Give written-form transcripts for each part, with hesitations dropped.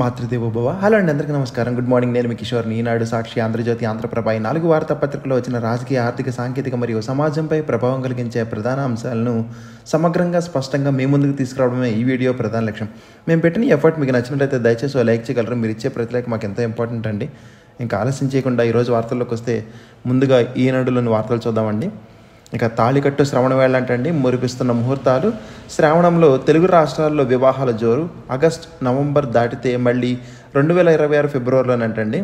Matrudevobhava. Hello అండి, అందరికీ నమస్కారం. Good morning. నేను మీ కిషోర్ని. ఈనాడు, సాక్షి, ఆంధ్రజ్యోతి, ఆంధ్రప్రభ ఈ 4 వార్తాపత్రికల్లో వచ్చిన రాజకీయ, ఆర్థిక, సాంకేతిక మరియు సమాజంపై ప్రభావం కలిగించే ప్రధాన అంశాలను సమగ్రంగా, స్పష్టంగా మీ ముందుకు తీసుకురావడమే ఈ వీడియో ప్రధాన లక్ష్యం. మేము పెట్టిన ఎఫర్ట్ మీకు నచ్చినట్లయితే దయచేసి లైక్ చేయగలరు. మీరు ఇచ్చే ప్రతి లైక్ మాకు ఎంతో ఇంపార్టెంట్ అండి. ఇంకా ఆలస్యం చేయకుండా ఈరోజు వార్తల్లోకి వస్తే ముందుగా ఈనాడులోని వార్తలు చూద్దామండి. ఇక తాళికట్టు శ్రవణ వేళ అంటండి మురిపిస్తున్న ముహూర్తాలు. శ్రావణంలో తెలుగు రాష్ట్రాల్లో వివాహాల జోరు. ఆగస్ట్, నవంబర్ దాటితే మళ్ళీ 2026 ఫిబ్రవరిలోనంటండి.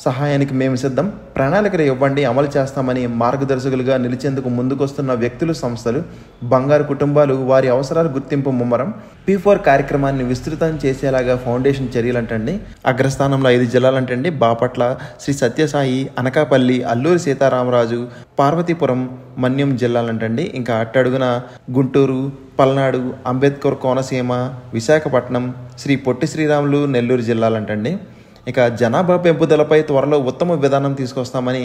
సహాయానికి మేము సిద్ధం, ప్రణాళికలు ఇవ్వండి, అమలు చేస్తామని మార్గదర్శకులుగా నిలిచేందుకు ముందుకొస్తున్న వ్యక్తులు, సంస్థలు, బంగారు కుటుంబాలు, వారి అవసరాల గుర్తింపు ముమ్మరం. P4 కార్యక్రమాన్ని విస్తృతం చేసేలాగా ఫౌండేషన్ చర్యలంటండి. అగ్రస్థానంలో 5 జిల్లాలంటండి. బాపట్ల, శ్రీ సత్యసాయి, అనకాపల్లి, అల్లూరి సీతారామరాజు, పార్వతీపురం, మన్యం జిల్లాలంటండి. ఇంకా అట్టడుగున గుంటూరు, పల్నాడు, అంబేద్కర్ కోనసీమ, విశాఖపట్నం, శ్రీ పొట్టి శ్రీరాములు, నెల్లూరు జిల్లాలంటండి. ఇక జనాభా పెంపుదలపై త్వరలో ఉత్తమ విధానం తీసుకొస్తామని,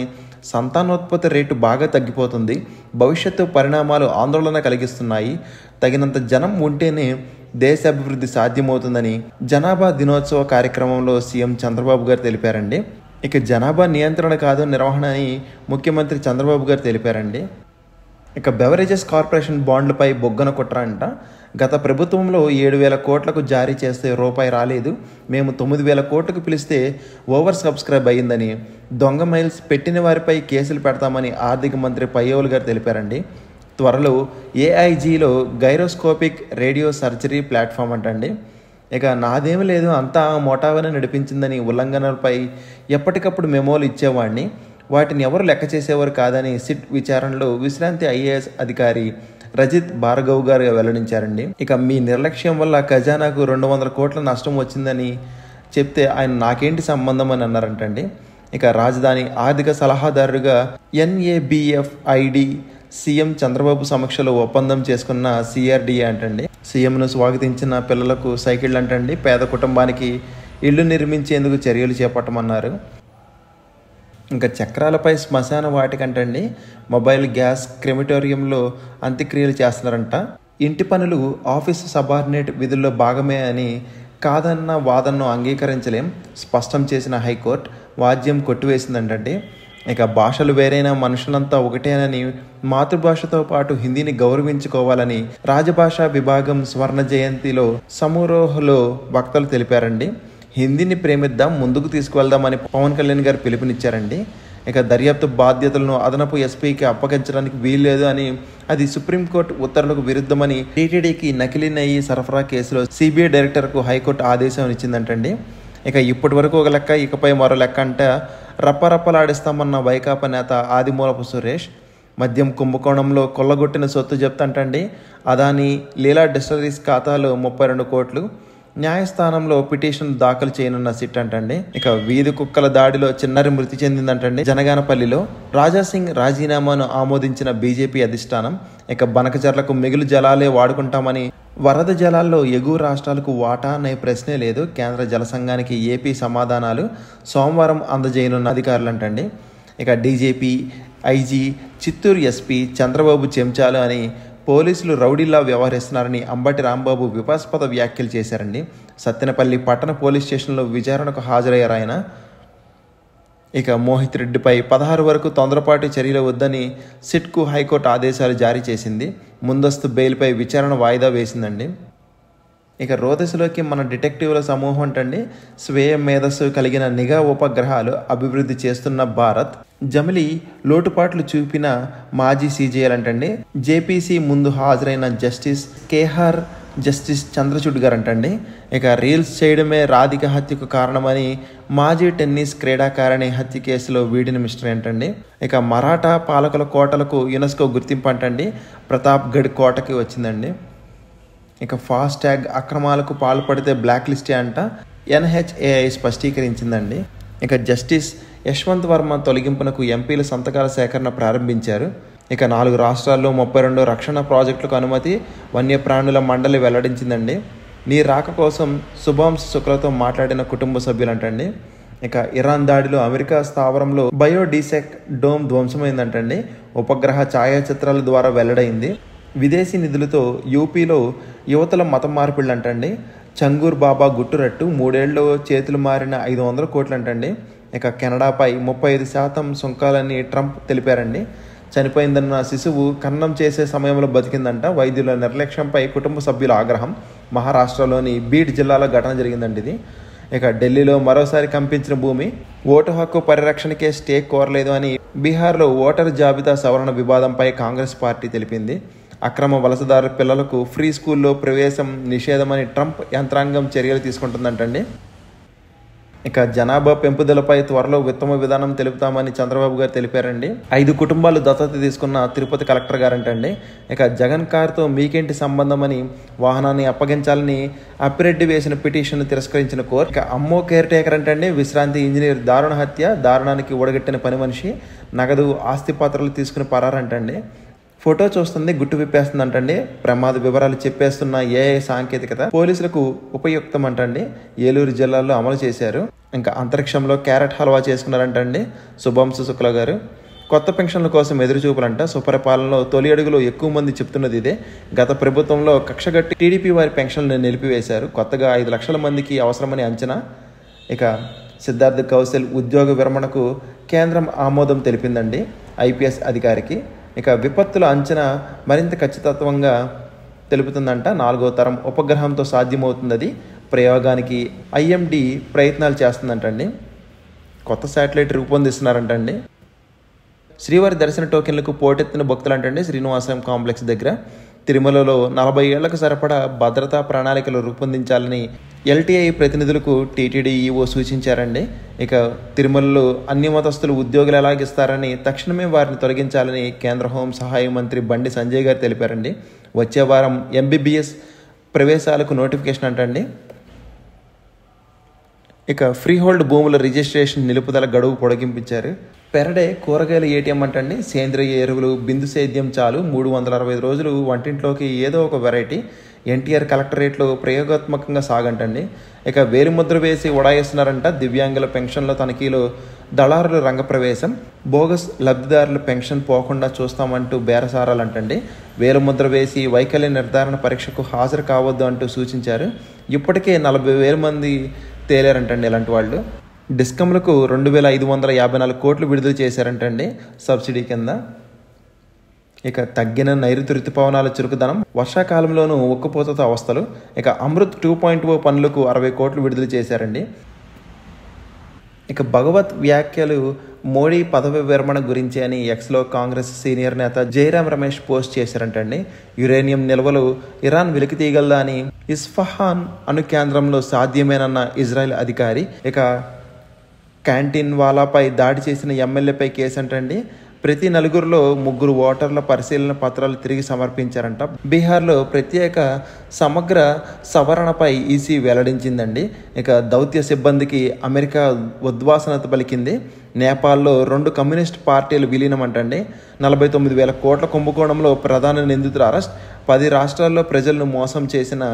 సంతానోత్పత్తి రేటు బాగా తగ్గిపోతుంది, భవిష్యత్తు పరిణామాలు ఆందోళన కలిగిస్తున్నాయి, తగినంత జనం ఉంటేనే దేశ అభివృద్ధి సాధ్యమవుతుందని జనాభా దినోత్సవ కార్యక్రమంలో సీఎం చంద్రబాబు గారు తెలిపారండి. ఇక జనాభా నియంత్రణ కాదు నిర్వహణ అని ముఖ్యమంత్రి చంద్రబాబు గారు తెలిపారండి. ఇక బెవరేజెస్ కార్పొరేషన్ బాండ్లపై బొగ్గన కుట్ర అంట. గత ప్రభుత్వంలో 7,000 కోట్లకు జారీ చేస్తే రూపాయి రాలేదు, మేము 9,000 కోట్లకు పిలిస్తే ఓవర్ సబ్స్క్రైబ్ అయ్యిందని, దొంగ మైల్స్ పెట్టిన వారిపై కేసులు పెడతామని ఆర్థిక మంత్రి పయ్యవులు గారు తెలిపారండి. త్వరలో AIGలో గైరోస్కోపిక్ రేడియో సర్జరీ ప్లాట్ఫామ్ అంటండి. ఇక నాదేమీ లేదు, అంతా మోటావనే నడిపించిందని ఉల్లంఘనలపై ఎప్పటికప్పుడు మెమోలు ఇచ్చేవాడిని, వాటిని ఎవరు లెక్క చేసేవారు కాదని సిట్ విచారణలో విశ్రాంతి IAS అధికారి రజిత్ భార్గవ్ గారు వెల్లడించారండి. ఇక మీ నిర్లక్ష్యం వల్ల ఖజానాకు 200 కోట్ల నష్టం వచ్చిందని చెప్తే ఆయన నాకేంటి సంబంధం అని అన్నారంటండి. ఇక రాజధాని ఆర్థిక సలహాదారుగా NABFID సీఎం చంద్రబాబు సమక్షంలో ఒప్పందం చేసుకున్న CRDA అంటండి. సీఎంను స్వాగతించిన పిల్లలకు సైకిళ్ళు అంటండి. పేద కుటుంబానికి ఇళ్లు నిర్మించేందుకు చర్యలు చేపట్టమన్నారు. ఇంకా చక్రాలపై శ్మశాన వాటికంటండి. మొబైల్ గ్యాస్ క్రెమిటోరియంలో అంత్యక్రియలు చేస్తున్నారంట. ఇంటి పనులు ఆఫీసు సబార్డినేట్ విధుల్లో భాగమే అని కాదన్న వాదనను అంగీకరించలేం స్పష్టం చేసిన హైకోర్టు. వాద్యం కొట్టివేసిందంటండి. ఇక భాషలు వేరైన మనుషులంతా ఒకటేనని, మాతృభాషతో పాటు హిందీని గౌరవించుకోవాలని రాజభాషా విభాగం స్వర్ణ జయంతిలో సమారోహలో వక్తలు తెలిపారండి. హిందీని ప్రేమిద్దాం, ముందుకు తీసుకువెళ్దామని పవన్ కళ్యాణ్ గారు పిలుపునిచ్చారండి. ఇక దర్యాప్తు బాధ్యతలను అదనపు ఎస్పీకి అప్పగించడానికి వీల్లేదు అని, అది సుప్రీంకోర్టు ఉత్తర్వులకు విరుద్ధమని టీటీడీకి నకిలీ నెయ్యి సరఫరా కేసులో CBI డైరెక్టర్కు హైకోర్టు ఆదేశం ఇచ్చిందంటండి. ఇక ఇప్పటి వరకు ఒక లెక్క, ఇకపై మరో లెక్క అంటే రప్పరప్పలాడిస్తామన్న వైకాపా నేత ఆదిమూలపు సురేష్. మద్యం కుంభకోణంలో కొల్లగొట్టిన సొత్తు చెప్తంటండి. అదాని లీలా డిస్టిలరీస్ ఖాతాలో 32 కోట్లు. న్యాయస్థానంలో పిటిషన్ దాఖలు చేయనున్న సిట్ అంటండి. ఇక వీధి కుక్కల దాడిలో చిన్నారి మృతి చెందిందంటండి జనగానపల్లిలో. రాజాసింగ్ రాజీనామాను ఆమోదించిన BJP అధిష్టానం. ఇక బనకచర్లకు మిగులు జలాలే వాడుకుంటామని, వరద జలాల్లో ఎగువ రాష్ట్రాలకు వాటా అనే ప్రశ్నే లేదు, కేంద్ర జల సంఘానికి AP సమాధానాలు సోమవారం అందజేయనున్న అధికారులు అంటండి. ఇక DGP, IG, Chittoor SP Chandrababu చెంచాలు అని, పోలీసులు రౌడీలా వ్యవహరిస్తున్నారని అంబటి రాంబాబు వివాదాస్పద వ్యాఖ్యలు చేశారండి. సత్తెనపల్లి పట్టణ పోలీస్ స్టేషన్లో విచారణకు హాజరయ్యారు ఆయన. ఇక మోహిత్ రెడ్డిపై 16 వరకు తొందరపాటు చర్యలు వద్దని సిట్కు హైకోర్టు ఆదేశాలు జారీ చేసింది. ముందస్తు బెయిల్పై విచారణ వాయిదా వేసిందండి. ఇక రోదశలోకి మన డిటెక్టివ్ల సమూహం అంటండి. స్వీయ మేధస్సు కలిగిన నిఘా ఉపగ్రహాలు అభివృద్ధి చేస్తున్న భారత్. జమిలి లోటుపాట్లు చూపిన మాజీ CJL అంటండి. JPC ముందు హాజరైన జస్టిస్ కేహార్, జస్టిస్ చంద్రచూడ్ గారు అంటండి. ఇక రీల్స్ చేయడమే రాధిక హత్యకు కారణమని మాజీ టెన్నిస్ క్రీడాకారిణి హత్య కేసులో వీడిన మిస్టరీ అంటండి. ఇక మరాఠా పాలకుల కోటలకు యునెస్కో గుర్తింపు అంటండి. ప్రతాప్గఢ్ కోటకి వచ్చిందండి. ఇక ఫాస్టాగ్ అక్రమాలకు పాల్పడితే బ్లాక్ లిస్టే అంట NHAI స్పష్టీకరించిందండి. ఇక జస్టిస్ యశ్వంత్ వర్మ తొలగింపునకు ఎంపీల సంతకాల సేకరణ ప్రారంభించారు. ఇక 4 రాష్ట్రాల్లో 32 రక్షణ ప్రాజెక్టులకు అనుమతి వన్యప్రాణుల మండలి వెల్లడించిందండి. నీ రాక కోసం శుభాంశు శుక్లతో మాట్లాడిన కుటుంబ సభ్యులంటండి. ఇక ఇరాన్ దాడిలో అమెరికా స్థావరంలో బయోడీసెక్ డోమ్ ధ్వంసమైందంటండి. ఉపగ్రహ ఛాయాచిత్రాల ద్వారా వెల్లడైంది. విదేశీ నిధులతో యూపీలో యువతల మత మార్పిళ్ళు అంటండి. చంగూర్ బాబా గుట్టురట్టు 3 ఏళ్ళు చేతులు మారిన 500 కోట్లు అంటండి. ఇక కెనడాపై 35% సుంకాలని ట్రంప్ తెలిపారండి. చనిపోయిందన్న శిశువు కన్నం చేసే సమయంలో బతికిందంట. వైద్యుల నిర్లక్ష్యంపై కుటుంబ సభ్యుల ఆగ్రహం. మహారాష్ట్రలోని బీడ్ జిల్లాలో ఘటన జరిగిందండి ఇది. ఇక ఢిల్లీలో మరోసారి కంపించిన భూమి. ఓటు హక్కు పరిరక్షణకే స్టే కోరలేదు అని బీహార్లో ఓటరు జాబితా సవరణ వివాదంపై కాంగ్రెస్ పార్టీ తెలిపింది. అక్రమ వలసదారు పిల్లలకు ఫ్రీ స్కూల్లో ప్రవేశం నిషేధమని ట్రంప్ యంత్రాంగం చర్యలు తీసుకుంటుందంటండి. ఇక జనాభా పెంపుదలపై త్వరలో ఉత్తమ విధానం తెలుపుతామని చంద్రబాబు గారు తెలిపారండి. 5 కుటుంబాలు దత్తత తీసుకున్న తిరుపతి కలెక్టర్ గారంటండి. ఇక జగన్ కారుతో మీకేంటి సంబంధం అని వాహనాన్ని అప్పగించాలని అప్పిరెడ్డి వేసిన పిటిషన్ తిరస్కరించిన కోర్టు. ఇక అమ్మో కేర్ టేకర్ అంటండి. విశ్రాంతి ఇంజనీర్ దారుణ హత్య. దారుణానికి ఊడగట్టిన పని మనిషి నగదు ఆస్తి పత్రాలు తీసుకుని పరారంటండి. ఫోటో చూస్తుంది గుట్టు విప్పేస్తుంది అంటండి. ప్రమాద వివరాలు చెప్పేస్తున్న ఏఐ సాంకేతికత పోలీసులకు ఉపయుక్తం అంటండి. ఏలూరు జిల్లాలో అమలు చేశారు. ఇంకా అంతరిక్షంలో క్యారెట్ హల్వా చేసుకున్నారంటండి శుభాంశు శుక్లా గారు. కొత్త పెన్షన్ల కోసం ఎదురుచూపులంట. సుపరిపాలనలో తొలి అడుగులో ఎక్కువ మంది చెప్తున్నది ఇదే. గత ప్రభుత్వంలో కక్షగట్టి టీడీపీ వారి పెన్షన్లను నిలిపివేశారు. కొత్తగా 5 లక్షల మందికి అవసరమని అంచనా. ఇక సిద్ధార్థ్ కౌశల్ ఉద్యోగ విరమణకు కేంద్రం ఆమోదం తెలిపిందండి ఐపీఎస్ అధికారికి. ఇక విపత్తుల అంచనా మరింత ఖచ్చితత్వంగా తెలుపుతుందంట. 4వ తరం ఉపగ్రహంతో సాధ్యమవుతుంది. ప్రయోగానికి ఐఎండి ప్రయత్నాలు చేస్తుందంటండి. కొత్త శాటిలైట్ రూపొందిస్తున్నారంటండి. శ్రీవారి దర్శన టోకెన్లకు పోటెత్తిన భక్తులు అంటండి. శ్రీనివాసం కాంప్లెక్స్ దగ్గర తిరుమలలో 40 ఏళ్లకు సరిపడా భద్రతా ప్రణాళికలు రూపొందించాలని ఎల్టీఐ ప్రతినిధులకు టీటీడీ ఈఓ సూచించారండి. ఇక తిరుమలలో అన్ని మతస్థులు ఉద్యోగులు ఎలాగిస్తారని తక్షణమే వారిని తొలగించాలని కేంద్ర హోం సహాయ మంత్రి బండి సంజయ్ గారు తెలిపారండి. వచ్చే వారం ఎంబీబీఎస్ ప్రవేశాలకు నోటిఫికేషన్ అంటండి. ఇక ఫ్రీ హోల్డ్ భూముల రిజిస్ట్రేషన్ నిలుపుదల గడువు పొడిగింపించారు. పెరడే కూరగాయల ఏటీఎం అంటండి. సేంద్రియ ఎరువులు బిందు సేద్యం చాలు 365 రోజులు వంటింట్లోకి ఏదో ఒక వెరైటీ. ఎన్టీఆర్ కలెక్టరేట్లో ప్రయోగాత్మకంగా సాగంటండి. ఇక వేలిముద్ర వేసి ఉడాయిస్తున్నారంట. దివ్యాంగుల పెన్షన్ల తనిఖీలో దళారుల రంగప్రవేశం. బోగస్ లబ్ధిదారుల పెన్షన్ పోకుండా చూస్తామంటూ బేరసారాలంటండి. వేలిముద్ర వేసి వైకల్య నిర్ధారణ పరీక్షకు హాజరు కావద్దు అంటూ సూచించారు. ఇప్పటికే 40,000 మంది తేలారంటండి ఇలాంటి వాళ్ళు. డిస్కంలకు 2,554 కోట్లు విడుదల చేశారంటండి సబ్సిడీ కింద. ఇక తగ్గిన నైరుతి ఋతుపవనాల చురుకుదనం. వర్షాకాలంలోనూ ఉక్కపోతతో అవస్థలు. ఇక అమృత్ 2.0 పనులకు 60 కోట్లు విడుదల చేశారండి. ఇక భగవత్ వ్యాఖ్యలు మోడీ పదవి విరమణ గురించి అని ఎక్స్లో కాంగ్రెస్ సీనియర్ నేత జయరాం రమేష్ పోస్ట్ చేశారంటండి. యురేనియం నిల్వలు ఇరాన్ వెలికి తీయగలదా అని ఇస్ఫహాన్ అణు కేంద్రంలో సాధ్యమేనన్న ఇజ్రాయెల్ అధికారి. ఇక క్యాంటీన్ వాలాపై దాడి చేసిన ఎమ్మెల్యేపై కేసు అంటండి. ప్రతి 4గురిలో 3 ఓటర్ల పరిశీలన పత్రాలు తిరిగి సమర్పించారంట. బీహార్లో ప్రత్యేక సమగ్ర సవరణపై ఈసీ వెల్లడించిందండి. ఇక దౌత్య సిబ్బందికి అమెరికా ఉద్వాసనత పలికింది. నేపాల్లో 2 కమ్యూనిస్ట్ పార్టీలు విలీనం అంటండి. 49,000 కోట్ల కుంభకోణంలో ప్రధాన నిందితులు అరెస్ట్. 10 రాష్ట్రాల్లో ప్రజలను మోసం చేసిన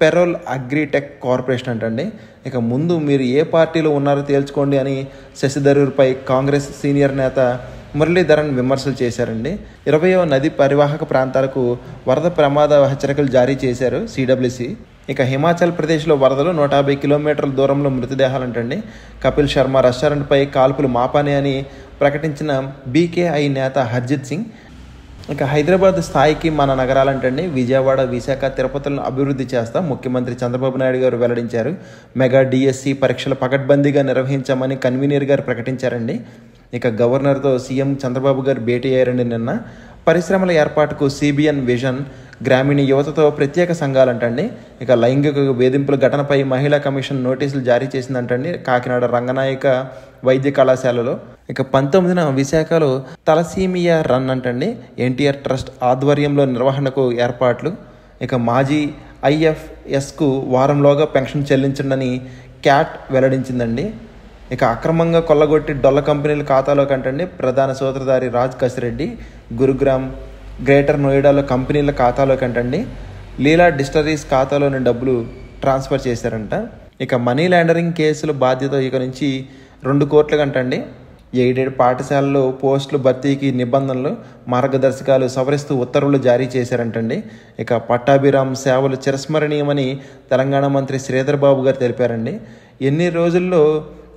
పెరోల్ అగ్రిటెక్ కార్పొరేషన్ అంటండి. ఇక ముందు మీరు ఏ పార్టీలో ఉన్నారో తేల్చుకోండి అని శశిథరూర్పై కాంగ్రెస్ సీనియర్ నేత మురళీధరన్ విమర్శలు చేశారండి. 20వ నది పరివాహక ప్రాంతాలకు వరద ప్రమాద హెచ్చరికలు జారీ చేశారు సిడబ్ల్యూసి. ఇక హిమాచల్ ప్రదేశ్లో వరదలు 150 కిలోమీటర్ల దూరంలో మృతదేహాలంటండి. కపిల్ శర్మ రెస్టారెంట్పై కాల్పులు మాపానే అని ప్రకటించిన బీకేఐ నేత హర్జిత్ సింగ్. ఇక హైదరాబాద్ స్థాయికి మన నగరాలంటండి. విజయవాడ, విశాఖ, తిరుపతిలను అభివృద్ధి చేస్తాం ముఖ్యమంత్రి చంద్రబాబు నాయుడు గారు వెల్లడించారు. మెగా డిఎస్సి పరీక్షలు పకడ్బందీగా నిర్వహించామని కన్వీనర్ గారు ప్రకటించారండి. ఇక గవర్నర్తో సీఎం చంద్రబాబు గారు భేటీ అయ్యారండి నిన్న. పరిశ్రమల ఏర్పాటుకు సిబిఎన్ విజన్. గ్రామీణ యువతతో ప్రత్యేక సంఘాలంటండి. ఇక లైంగిక వేధింపుల ఘటనపై మహిళా కమిషన్ నోటీసులు జారీ చేసిందంటండి కాకినాడ రంగనాయక వైద్య కళాశాలలో. ఇక 19న విశాఖలో తలసీమియా రన్ అంటండి. ఎన్టీఆర్ ట్రస్ట్ ఆధ్వర్యంలో నిర్వహణకు ఏర్పాట్లు. ఇక మాజీ ఐఎఫ్ఎస్కు వారంలోగా పెన్షన్ చెల్లించండి క్యాట్ వెల్లడించిందండి. ఇక అక్రమంగా కొల్లగొట్టి డొల్ల కంపెనీల ఖాతాలోకి అంటండి ప్రధాన సూత్రధారి రాజ్ కసిరెడ్డి. గురుగ్రామ్, గ్రేటర్ నోయిడాలో కంపెనీల ఖాతాలోకి అంటండి లీలా డిస్టరీస్ ఖాతాలోని డబ్బులు ట్రాన్స్ఫర్ చేశారంట. ఇక మనీ లాండరింగ్ కేసుల బాధ్యత ఇక నుంచి 2 కోట్లకు అంటండి. ఎయిడెడ్ పాఠశాలలో పోస్టుల భర్తీకి నిబంధనలు మార్గదర్శకాలు సవరిస్తూ ఉత్తర్వులు జారీ చేశారంటండి. ఇక పట్టాభిరామ్ సేవలు చిరస్మరణీయమని తెలంగాణ మంత్రి శ్రీధర్ బాబు గారు తెలిపారండి. ఎన్ని రోజుల్లో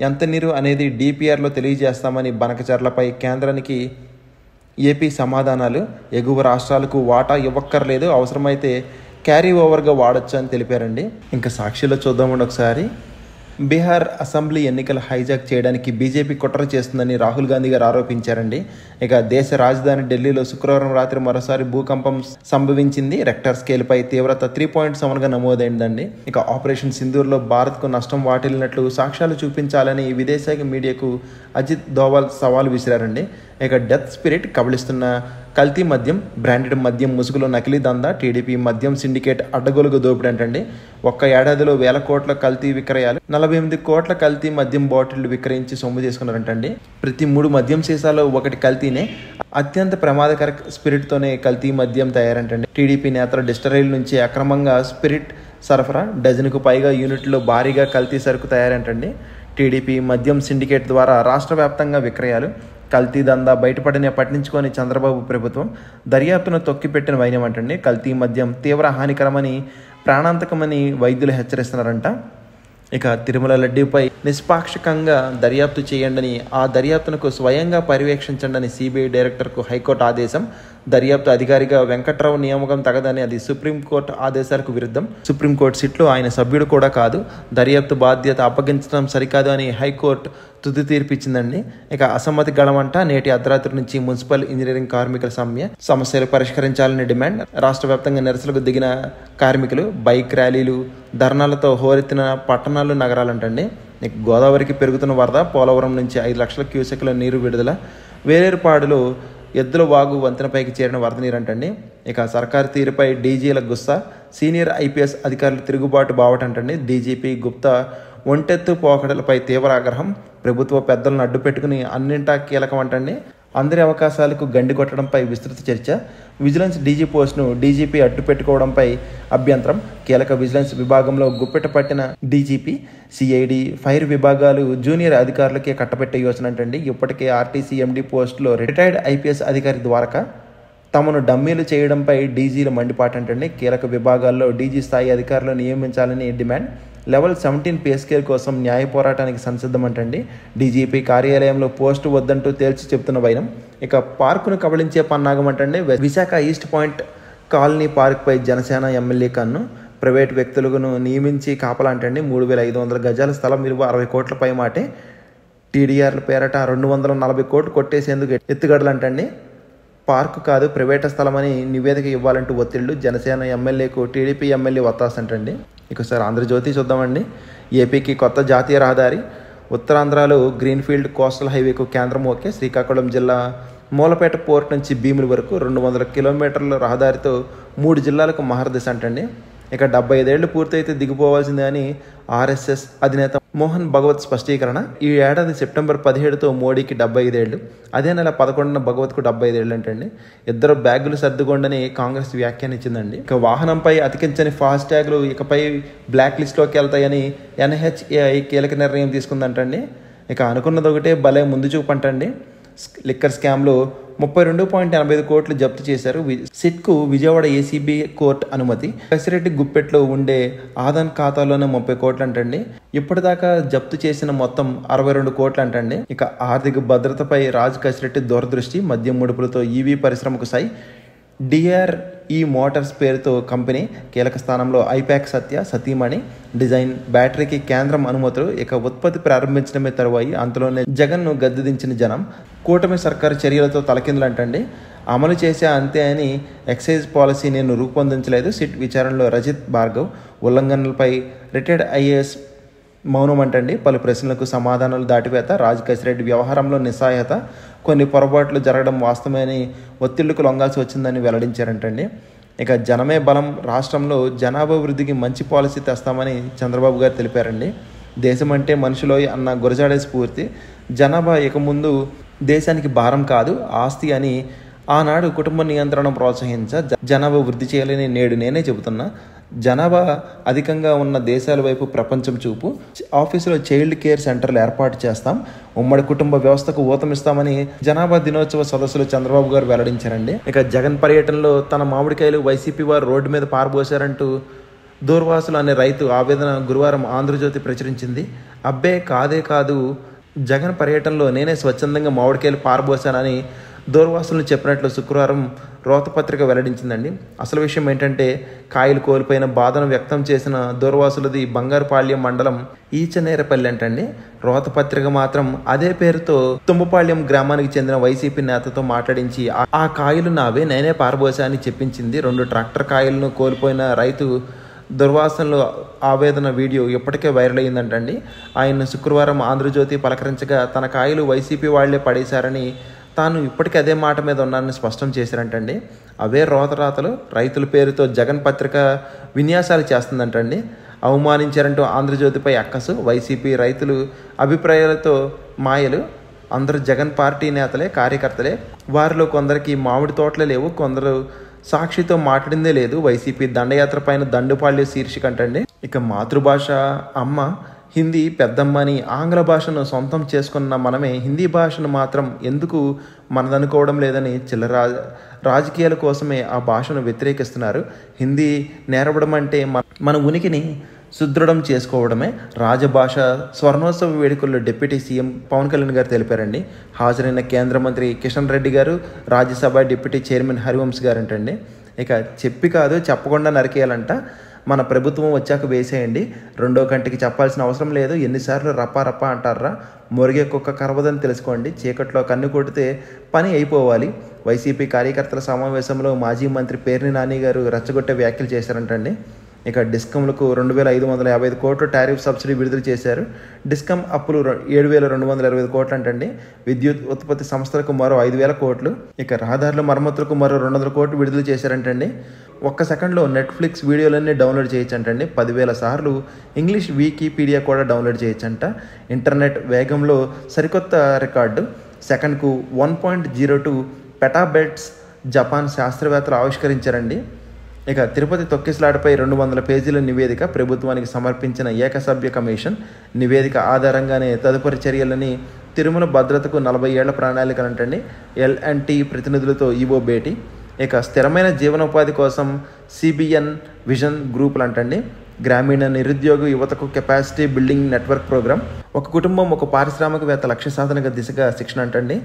ఎంత నీరు అనేది డిపిఆర్లో తెలియజేస్తామని బనకచర్లపై కేంద్రానికి ఏపీ సమాధానాలు. ఎగువ రాష్ట్రాలకు వాటా ఇవ్వక్కర్లేదు, అవసరమైతే క్యారీ ఓవర్గా వాడచ్చు అని తెలిపారండి. ఇంకా సాక్షిలో చూద్దామండి ఒకసారి. బీహార్ అసెంబ్లీ ఎన్నికలు హైజాక్ చేయడానికి బీజేపీ కుట్ర చేస్తుందని రాహుల్ గాంధీ గారు ఆరోపించారండి. ఇక దేశ రాజధాని ఢిల్లీలో శుక్రవారం రాత్రి మరోసారి భూకంపం సంభవించింది. రెక్టర్ స్కేల్పై తీవ్రత 3.7గా నమోదైందండి. ఇక ఆపరేషన్ సింధూర్లో భారత్కు నష్టం వాటిల్లినట్లు సాక్ష్యాలు చూపించాలని విదేశాంగ మీడియాకు అజిత్ దోవల్ సవాల్ విసిరారండి. ఇక డెత్ స్పిరిట్ కబళిస్తున్న కల్తీ మద్యం, బ్రాండెడ్ మద్యం ముసుగులో నకిలీ దందా, టీడీపీ మద్యం సిండికేట్ అడ్డగోలుగు దోపిడీ అంటండి. ఒక్క ఏడాదిలో 1000 కోట్ల కల్తీ విక్రయాలు, 48 కోట్ల కల్తీ మద్యం బాటిళ్లు విక్రయించి సొమ్ము చేసుకున్నారంటండి. ప్రతి 3 మద్యం సీసాలో 1 కల్తీనే. అత్యంత ప్రమాదకర స్పిరిట్తోనే కల్తీ మద్యం తయారంటండి. టీడీపీ నేతల డిస్టరీల నుంచి అక్రమంగా స్పిరిట్ సరఫరా, డజన్కు పైగా యూనిట్లో భారీగా కల్తీ సరుకు తయారంటండి. టీడీపీ మద్యం సిండికేట్ ద్వారా రాష్ట్ర వ్యాప్తంగా విక్రయాలు, కల్తీ దందా బయటపడిన పట్టించుకొని చంద్రబాబు ప్రభుత్వం దర్యాప్తును తొక్కిపెట్టిన వైనం అంటండి. కల్తీ మద్యం తీవ్ర హానికరమని, ప్రాణాంతకమని వైద్యులు హెచ్చరిస్తున్నారంట. ఇక తిరుమల లడ్డూపై నిష్పాక్షికంగా దర్యాప్తు చేయండి, ఆ దర్యాప్తునకు స్వయంగా పర్యవేక్షించండి సిబిఐ డైరెక్టర్కు హైకోర్టు ఆదేశం. దర్యాప్తు అధికారిగా వెంకట్రావు నియామకం తగదని, అది సుప్రీంకోర్టు ఆదేశాలకు విరుద్ధం. సుప్రీంకోర్టు సిట్లో ఆయన సభ్యుడు కూడా కాదు, దర్యాప్తు బాధ్యత అప్పగించడం సరికాదు అని హైకోర్టు తుది తీర్పు ఇచ్చిందండి. ఇక అసమ్మతి గళమంట. నేటి అర్ధరాత్రి నుంచి మున్సిపల్ ఇంజనీరింగ్ కార్మికుల సమస్యలు పరిష్కరించాలని డిమాండ్. రాష్ట్ర వ్యాప్తంగా నిరసనకు దిగిన కార్మికులు బైక్ ర్యాలీలు, ధర్నాలతో హోరెత్తిన పట్టణాలు, నగరాలంటండి. ఇక గోదావరికి పెరుగుతున్న వరద. పోలవరం నుంచి 5 లక్షల క్యూసెక్ల నీరు విడుదల. వేలేరుపాడులో ఎద్దుల వాగు వంతెనపైకి చేరిన వరద నీరు అంటండి. ఇక సర్కారు తీరుపై డీజీల గుస్సా. సీనియర్ ఐపీఎస్ అధికారులు తిరుగుబాటు బావటంటండి. డీజీపీ గుప్తా ఒంటెత్తు పోకడలపై తీవ్ర ఆగ్రహం. ప్రభుత్వ పెద్దలను అడ్డు పెట్టుకుని అన్నింటా కీలకం అంటండి. అందరి అవకాశాలకు గండి కొట్టడంపై విస్తృత చర్చ. విజిలెన్స్ డీజీ పోస్టును డీజీపీ అడ్డు పెట్టుకోవడంపై అభ్యంతరం. కీలక విజిలెన్స్ విభాగంలో గుప్పెట పట్టిన డీజీపీ, సిఐడి, ఫైర్ విభాగాలు జూనియర్ అధికారులకే కట్టబెట్టే యోచన అంటండి. ఇప్పటికే ఆర్టీసీ ఎండీ పోస్టులో రిటైర్డ్ ఐపీఎస్ అధికారి ద్వారక తమను డమ్మీలు చేయడంపై డీజీల మండిపాటంటండి. కీలక విభాగాల్లో డీజీ స్థాయి అధికారులు నియమించాలని డిమాండ్. లెవెల్ 17 పే స్కేల్ కోసం న్యాయ పోరాటానికి సంసిద్ధమంటండి. డీజీపీ కార్యాలయంలో పోస్టు వద్దంటూ తేల్చి చెప్తున్న వైనం. ఇక పార్కును కబళించే పన్నాగం అంటండి. విశాఖ ఈస్ట్ పాయింట్ కాలనీ పార్క్పై జనసేన ఎమ్మెల్యే కన్ను. ప్రైవేటు వ్యక్తులను నియమించి కాపలాంటండి. 3500 గజాల స్థలం విలువ 60 కోట్ల పై మాటే. టీడీఆర్ల పేరట 240 కోట్లు కొట్టేసేందుకు ఎత్తుగడలంటండి. పార్కు కాదు, ప్రైవేట్ స్థలమని నివేదిక ఇవ్వాలంటూ ఒత్తిళ్లు. జనసేన ఎమ్మెల్యేకు టీడీపీ ఎమ్మెల్యే ఒత్తాసంటండి. ఒకసారి ఆంధ్రజ్యోతి చూద్దామండి. ఏపీకి కొత్త జాతీయ రహదారి. ఉత్తరాంధ్రలో గ్రీన్ఫీల్డ్ కోస్టల్ హైవేకు కేంద్రం ఓకే. శ్రీకాకుళం జిల్లా మూలపేట పోర్ట్ నుంచి భీముల వరకు 200 కిలోమీటర్ల రహదారితో 3 జిల్లాలకు మహర్దశ అంటండి. ఇక 75 ఏళ్లు పూర్తయితే దిగిపోవాల్సిందే అని ఆర్ఎస్ఎస్ అధినేత మోహన్ భగవత్ స్పష్టీకరణ. ఈ ఏడాది సెప్టెంబర్ 17తో మోడీకి 75 ఏళ్లు, అదే నెల 11న భగవత్కు 75 ఏళ్ళు అంటండి. ఇద్దరు బ్యాగులు సర్దుకోండని కాంగ్రెస్ వ్యాఖ్యానించిందండి. ఇక వాహనంపై అతికించని ఫాస్ట్ ట్యాగులు ఇకపై బ్లాక్ లిస్ట్లోకి వెళ్తాయని ఎన్హెచ్ఏఐ కీలక నిర్ణయం తీసుకుందంటండి. ఇక అనుకున్నది ఒకటే, భలే ముందు చూపంటండి. లిక్కర్ స్కామ్లో 32.85 కోట్లు జప్తు చేశారు. సిట్కు విజయవాడ ఏసీబీ కోర్టు అనుమతి. కసిరెడ్డి గుప్పెట్లో ఉండే ఆదాన్ ఖాతాలోనే 30 కోట్లు అంటండి. ఇప్పటిదాకా జప్తు చేసిన మొత్తం 62 కోట్లు అంటండి. ఇక ఆర్థిక భద్రతపై రాజ్ కసిరెడ్డి దూరదృష్టి. మద్యం ముడుపులతో ఈవీ పరిశ్రమకు సై. డిఆర్ఈ మోటార్స్ పేరుతో కంపెనీ. కీలక స్థానంలో ఐపాక్ సత్య, సతీమణి. డిజైన్, బ్యాటరీకి కేంద్రం అనుమతులు. ఇక ఉత్పత్తి ప్రారంభించడమే తరువాయి. అంతలోనే జగన్ను గద్దెదించిన జనం. కూటమి సర్కారు చర్యలతో తలకిందులంటండి. అమలు చేసే అంతే అని ఎక్సైజ్ పాలసీ నేను రూపొందించలేదు. సిట్ విచారణలో రజిత్ భార్గవ్. ఉల్లంఘనలపై రిటైర్డ్ ఐఏఎస్ మౌనం అంటండి. పలు ప్రశ్నలకు సమాధానాలు దాటివేత. రాజ్ కసిరెడ్డి వ్యవహారంలో నిస్సహాయత. కొన్ని పొరపాట్లు జరగడం వాస్తవమని ఒత్తిళ్లకు లొంగాల్సి వచ్చిందని వెల్లడించారంటండి. ఇక జనమే బలం. రాష్ట్రంలో జనాభా వృద్ధికి మంచి పాలసీ తెస్తామని చంద్రబాబు గారు తెలిపారండి. దేశం అంటే మనుషులోయ్ అన్న గురజాడే స్ఫూర్తి. జనాభా ఇక ముందు దేశానికి భారం కాదు, ఆస్తి అని ఆనాడు కుటుంబ నియంత్రణ ప్రోత్సహించ జనాభా వృద్ధి చేయాలని నేడు నేనే చెబుతున్నా. జనాభా అధికంగా ఉన్న దేశాల వైపు ప్రపంచం చూపు. ఆఫీసులో చైల్డ్ కేర్ సెంటర్లు ఏర్పాటు చేస్తాం, ఉమ్మడి కుటుంబ వ్యవస్థకు ఊతమిస్తామని జనాభా దినోత్సవ సదస్సులో చంద్రబాబు గారు వెల్లడించారండి. ఇక జగన్ పర్యటనలో తన మామిడికాయలు వైసీపీ వారు రోడ్డు మీద పారబోశారంటూ దూర్వాసులు అనే రైతు ఆవేదన గురువారం ఆంధ్రజ్యోతి ప్రచురించింది. అబ్బే కాదు, జగన్ పర్యటనలో నేనే స్వచ్ఛందంగా మామిడికాయలు పారబోశానని దూర్వాసులను చెప్పినట్లు శుక్రవారం రోతపత్రిక వెల్లడించిందండి. అసలు విషయం ఏంటంటే, కాయలు కోల్పోయిన బాధను వ్యక్తం చేసిన దూర్వాసులది బంగారుపాళ్యం మండలం ఈచనేరపల్లి అంటండి. రోతపత్రిక మాత్రం అదే పేరుతో తుమ్మపాళ్యం గ్రామానికి చెందిన వైసీపీ నేతతో మాట్లాడించి ఆ కాయలు నావే, నేనే పారబోసా అని చెప్పించింది. 2 ట్రాక్టర్ కాయలను కోల్పోయిన రైతు దుర్వాసనలో ఆవేదన వీడియో ఇప్పటికే వైరల్ అయిందంటండి. ఆయన శుక్రవారం ఆంధ్రజ్యోతి పలకరించగా తన కాయలు వైసీపీ వాళ్లే పడేశారని, తాను ఇప్పటికీ అదే మాట మీద ఉన్నానని స్పష్టం చేశారంటండి. అవే రోతరాతలు రైతుల పేరుతో జగన్ పత్రిక విన్యాసాలు చేస్తుందంటండి. అవమానించారంటూ ఆంధ్రజ్యోతిపై అక్కసు. వైసీపీ రైతులు అభిప్రాయాలతో మాయలు. అందరూ జగన్ పార్టీ నేతలే, కార్యకర్తలే. వారిలో కొందరికి మామిడి తోటలే లేవు, కొందరు సాక్షితో మాట్లాడిందే లేదు. వైసీపీ దండయాత్ర పైన దండుపాళ్య శీర్షిక అంటండి. ఇక మాతృభాష అమ్మ హిందీ పెద్దమ్మని ఆంగ్ల భాషను సొంతం చేసుకున్న మనమే హిందీ భాషను మాత్రం ఎందుకు మనదనుకోవడం లేదని చిల్లర రాజకీయాల కోసమే ఆ భాషను వ్యతిరేకిస్తున్నారు. హిందీ నేర్పడం అంటే మన ఉనికిని సుదృఢం చేసుకోవడమే. రాజభాష స్వర్ణోత్సవ వేడుకల్లో డిప్యూటీ సీఎం పవన్ కళ్యాణ్ గారు తెలిపారండి. హాజరైన కేంద్ర మంత్రి కిషన్ రెడ్డి గారు, రాజ్యసభ డిప్యూటీ చైర్మన్ హరివంశ్ గారు అంటండి. ఇక చెప్పి కాదు చెప్పకుండా నరికేయాలంట. మన ప్రభుత్వం వచ్చాక వేసేయండి, 2వ కంటికి చెప్పాల్సిన అవసరం లేదు. ఎన్నిసార్లు రప్పా అంటారా? మొరిగే కుక్క కరవదని తెలుసుకోండి. చీకట్లో కన్ను కొడితే పని అయిపోవాలి. వైసీపీ కార్యకర్తల సమావేశంలో మాజీ మంత్రి పేర్ని నాని గారు రెచ్చగొట్టే వ్యాఖ్యలు చేశారంటండి. ఇక డిస్కంలకు 2,555 కోట్లు టారిఫ్ సబ్సిడీ విడుదల చేశారు. డిస్కమ్ అప్పులు 7,225 కోట్లు అంటండి. విద్యుత్ ఉత్పత్తి సంస్థలకు మరో 5,000 కోట్లు. ఇక రహదారుల మరమ్మతులకు మరో 200 కోట్లు విడుదల చేశారంటండి. ఒక్క సెకండ్లో నెట్ఫ్లిక్స్ వీడియోలన్నీ డౌన్లోడ్ చేయొచ్చంటండి. 10,000 సార్లు ఇంగ్లీష్ వికీపీడియా కూడా డౌన్లోడ్ చేయొచ్చంట. ఇంటర్నెట్ వేగంలో సరికొత్త రికార్డు. సెకండ్కు 1.02 పెటాబైట్స్ జపాన్ శాస్త్రవేత్తలు ఆవిష్కరించారండి. ఇక తిరుపతి తొక్కిసలాటపై 200 పేజీల నివేదిక ప్రభుత్వానికి సమర్పించిన ఏకసభ్య కమిషన్. నివేదిక ఆధారంగానే తదుపరి చర్యలని తిరుమల భద్రతకు 40 ఏళ్ల ప్రణాళికలంటండి. L&T ప్రతినిధులతో ఈవో భేటీ. ఇక స్థిరమైన జీవనోపాధి కోసం CBN విజన్ గ్రూపులు అంటండి. గ్రామీణ నిరుద్యోగ యువతకు కెపాసిటీ బిల్డింగ్ నెట్వర్క్ ప్రోగ్రామ్. ఒక కుటుంబం ఒక పారిశ్రామికవేత్త లక్ష్య సాధనగా దిశగా శిక్షణ అంటండి.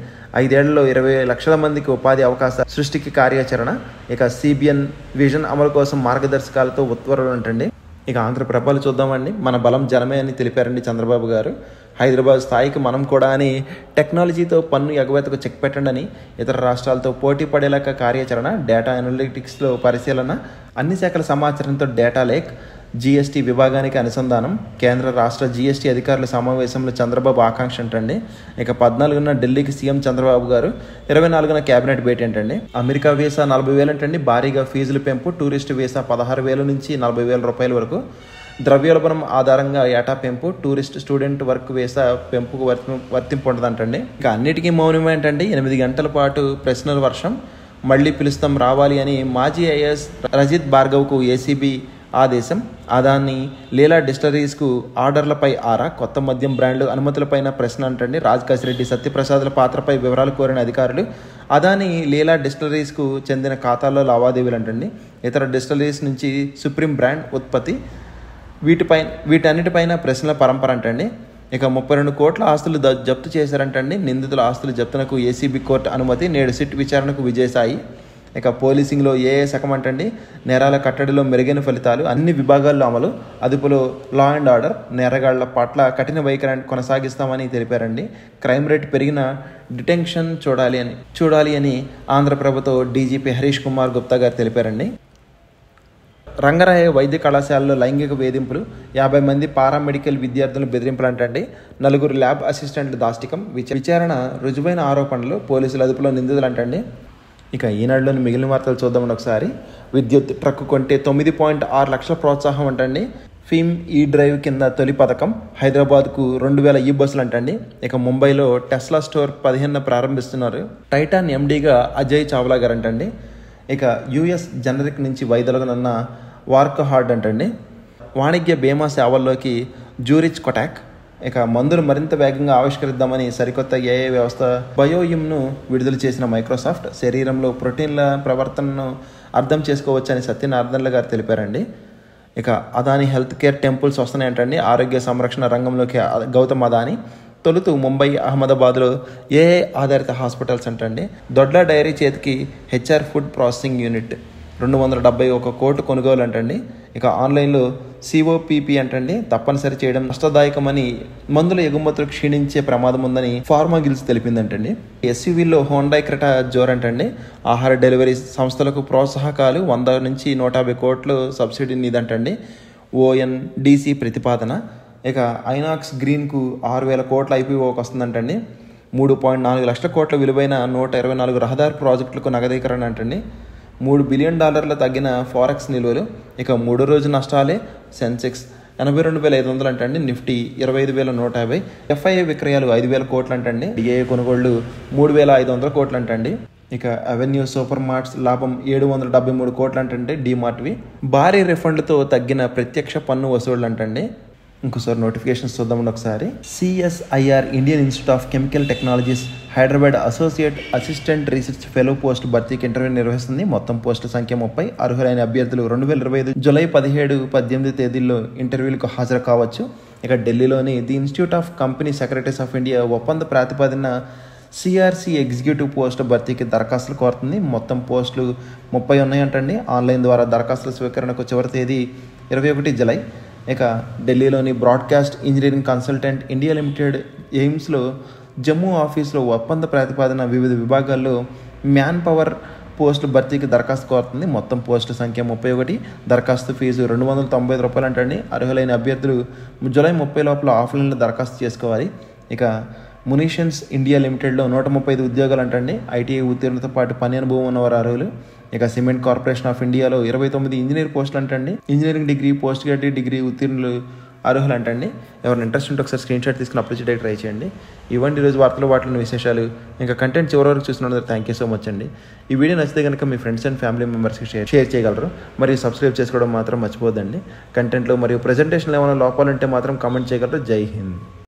5 ఏళ్లలో 20 లక్షల మందికి ఉపాధి అవకాశాల సృష్టికి కార్యాచరణ. ఇక CBN విజన్ అమలు కోసం మార్గదర్శకాలతో ఉత్తర్వులు అంటండి. ఇక ఆంధ్రప్రభలు చూద్దామండి. మన బలం జనమే అని తెలిపారండి చంద్రబాబు గారు. హైదరాబాద్ స్థాయికి మనం కూడా అని టెక్నాలజీతో పన్ను ఎగవేతకు చెక్ పెట్టండి అని, ఇతర రాష్ట్రాలతో పోటీ పడేలాగా కార్యాచరణ, డేటా అనలిటిక్స్లో పరిశీలన, అన్ని శాఖల సమాచారంతో డేటా లేక్, GST విభాగానికి అనుసంధానం. కేంద్ర రాష్ట్ర GST అధికారుల సమావేశంలో చంద్రబాబు ఆకాంక్ష అంటండి. ఇక 14న ఢిల్లీకి సీఎం చంద్రబాబు గారు, 24న కేబినెట్ భేటీ అంటండి. అమెరికా వీసా 40,000 అంటండి. భారీగా ఫీజులు పెంపు. టూరిస్ట్ వీసా 16,000 నుంచి 40,000 రూపాయల వరకు. ద్రవ్యోల్బణం ఆధారంగా ఏటా పెంపు. టూరిస్ట్ స్టూడెంట్ వర్క్ వీసా పెంపుకు వర్తింపు ఉండదంటండి. ఇక అన్నిటికీ మౌనం ఏంటండి, 8 గంటల పాటు ప్రశ్నల వర్షం. మళ్లీ పిలుస్తాం రావాలి అని మాజీ IAS రజిత్ భార్గవ్కు ACB ఆదేశం. అదాని లీలా డిస్టరీస్కు ఆర్డర్లపై ఆరా. కొత్త మద్యం బ్రాండ్లు అనుమతులపైన ప్రశ్న అంటండి. రాజకాశిరెడ్డి, సత్యప్రసాద్ల పాత్రపై వివరాలు కోరిన అధికారులు. అదాని లీలా డిస్టరీస్కు చెందిన ఖాతాల్లో లావాదేవీలు అంటండి. ఇతర డిస్టరీస్ నుంచి సుప్రీం బ్రాండ్ ఉత్పత్తి. వీటన్నిటిపైన ప్రశ్నల పరంపర అంటండి. ఇక 32 కోట్ల ఆస్తులు జప్తు చేశారంటండి. నిందితుల ఆస్తుల జప్తునకు ACB కోర్టు అనుమతి. నేడు సిట్ విచారణకు విజయసాయి. ఇక పోలీసింగ్లో ఏ శకం అంటండి. నేరాల కట్టడిలో మెరుగైన ఫలితాలు. అన్ని విభాగాల్లో అమలు. అదుపులో లా అండ్ ఆర్డర్. నేరగాళ్ల పట్ల కఠిన వైఖరి కొనసాగిస్తామని తెలిపారండి. క్రైమ్ రేట్ పెరిగిన డిటెన్షన్ చూడాలి అని ఆంధ్రప్రభతో DGP హరీష్ కుమార్ గుప్తా గారు తెలిపారండి. రంగరాయ వైద్య కళాశాలలో లైంగిక వేధింపులు. 50 మంది పారామెడికల్ విద్యార్థులు బెదిరింపులు అంటండి. 4 ల్యాబ్ అసిస్టెంట్లు దాష్టికం. విచారణ రుజువైన ఆరోపణలు. పోలీసుల అదుపులో నిందితులు అంటండి. ఇక ఈనాడులోని మిగిలిన వార్తలు చూద్దామని ఒకసారి. విద్యుత్ ట్రక్ కొంటే 9.6 లక్షల ప్రోత్సాహం అంటండి. ఫీమ్ డ్రైవ్ కింద తొలి పథకం. హైదరాబాద్కు 2,000 బస్సులు అంటండి. ఇక ముంబైలో టెస్లా స్టోర్ 15న ప్రారంభిస్తున్నారు. టైటాన్ MDగా అజయ్ చావ్లా గారు అంటండి. ఇక US జనరిక్ నుంచి వైదొలగనున్న వార్క్ హార్డ్ అంటండి. వాణిజ్య బీమా సేవల్లోకి జూరిచ్ కొటాక్. ఇక మందులు మరింత వేగంగా ఆవిష్కరిద్దామని సరికొత్త ఏఐ వ్యవస్థ బయోయిమ్ను విడుదల చేసిన మైక్రోసాఫ్ట్ శరీరంలో ప్రోటీన్ల ప్రవర్తనను అర్థం చేసుకోవచ్చని సత్యనారాయణ గారు తెలిపారండి. ఇక అదాని హెల్త్ కేర్ టెంపుల్స్ వస్తున్నాయంటండి. ఆరోగ్య సంరక్షణ రంగంలోకి గౌతమ్ అదాని తొలుత ముంబై, అహ్మదాబాద్లో ఏఐ ఆధారిత హాస్పిటల్స్ అంటండి. దొడ్ల డైరీ చేతికి హెచ్ఆర్ ఫుడ్ ప్రాసెసింగ్ యూనిట్ 271 కోట్లు కొనుగోలు అంటండి. ఇక ఆన్లైన్లో సిఓపిపి అంటండి తప్పనిసరి చేయడం నష్టదాయకమని, మందుల ఎగుమతులు క్షీణించే ప్రమాదం ఉందని ఫార్మా గిల్స్ తెలిపిందంటండి. ఎస్యూవీలో హోండాయ్ క్రెటా జోరంటండి. ఆహార డెలివరీ సంస్థలకు ప్రోత్సాహకాలు 100 నుంచి 150 కోట్లు సబ్సిడీ నిదంటండి ఓఎన్డీసీ ప్రతిపాదన. ఇక ఐనాక్స్ గ్రీన్కు 6,000 కోట్ల ఐపీఓకి వస్తుందంటండి. 3.4 లక్షల కోట్ల విలువైన 124 రహదారి ప్రాజెక్టులకు నగదీకరణ అంటండి. $3 బిలియన్ తగ్గిన ఫారెక్స్ నిల్వలు. ఇక 3 రోజు నష్టాలే. సెన్సెక్స్ 82,500 అంటండి. నిఫ్టీ 25,150. ఎఫ్ఐఐ విక్రయాలు 5,000 కోట్లు అంటండి. డిఐఏ కొనుగోళ్లు 3,500 కోట్లు అంటండి. ఇక అవెన్యూ సూపర్ మార్ట్స్ లాభం 773 కోట్లు అంటండి. డీమార్ట్వి. భారీ రిఫండ్లతో తగ్గిన ప్రత్యక్ష పన్ను వసూళ్లు అంటండి. ఇంకోసారి నోటిఫికేషన్స్ చూద్దామండి ఒకసారి. CSIR Indian institute of chemical technologies Hyderabad associate assistant research fellow post భర్తీకి ఇంటర్వ్యూ నిర్వహిస్తుంది. మొత్తం పోస్టుల సంఖ్య 30. అర్హులైన అభ్యర్థులు 2025 జూలై 17, 18 తేదీల్లో ఇంటర్వ్యూలకు హాజరు కావచ్చు. ఇక ఢిల్లీలోని the institute of company secretaries of India ఒప్పంద ప్రాతిపదిన సిఆర్సి ఎగ్జిక్యూటివ్ పోస్ట్ భర్తీకి దరఖాస్తులు కోరుతుంది. మొత్తం పోస్టులు 30 ఉన్నాయంటండి. ఆన్లైన్ ద్వారా దరఖాస్తుల స్వీకరణకు చివరి తేదీ 21 జూలై. ఇక ఢిల్లీలోని broadcast engineering consultant India limited ఎయిమ్స్లో జమ్మూ ఆఫీసులో ఒప్పంద ప్రతిపాదన వివిధ విభాగాల్లో మ్యాన్ పవర్ పోస్టుల భర్తీకి దరఖాస్తు కోరుతుంది. మొత్తం పోస్టుల సంఖ్య 31. దరఖాస్తు ఫీజు $295 అంటండి. అర్హులైన అభ్యర్థులు జూలై 30 లోపల ఆఫ్లైన్లో దరఖాస్తు చేసుకోవాలి. ఇక మునీషన్స్ ఇండియా లిమిటెడ్లో 135 ఉద్యోగాలు అంటండి. ఐటీఐ ఉత్తీర్ణతో పాటు పని అనుభవం ఉన్నవారు అర్హులు. ఇక సిమెంట్ కార్పొరేషన్ ఆఫ్ ఇండియాలో 29 ఇంజనీర్ పోస్టులు అంటండి. Engineering degree, post graduate degree ఉత్తీర్ణులు అర్హులు అంటండి. ఎవరైనా ఇంట్రెస్ట్ ఉంటే ఒకసారి స్క్రీన్ షాట్ తీసుకుని అప్లై చేయడానికి ట్రై చేయండి. ఇవ్వండి ఈరోజు వార్తలు వాటిలోని విశేషాలు. ఇంకా కంటెంట్ చివరి వరకు చూస్తున్నందుకు థ్యాంక్ యూ సో మచ్ అండి. ఈ వీడియో నచ్చితే కనుక మీ ఫ్రెండ్స్ అండ్ ఫ్యామిలీ మెంబర్స్కి షేర్ చేయగలరు. మరియు సబ్స్క్రైబ్ చేసుకోవడం మాత్రం మర్చిపోద్దండి. కంటెంట్లో మరియు ప్రజెంటేషన్లో ఏమైనా లోపాలు ఉంటే మాత్రం కామెంట్ చేయగలరు. జై హింద్.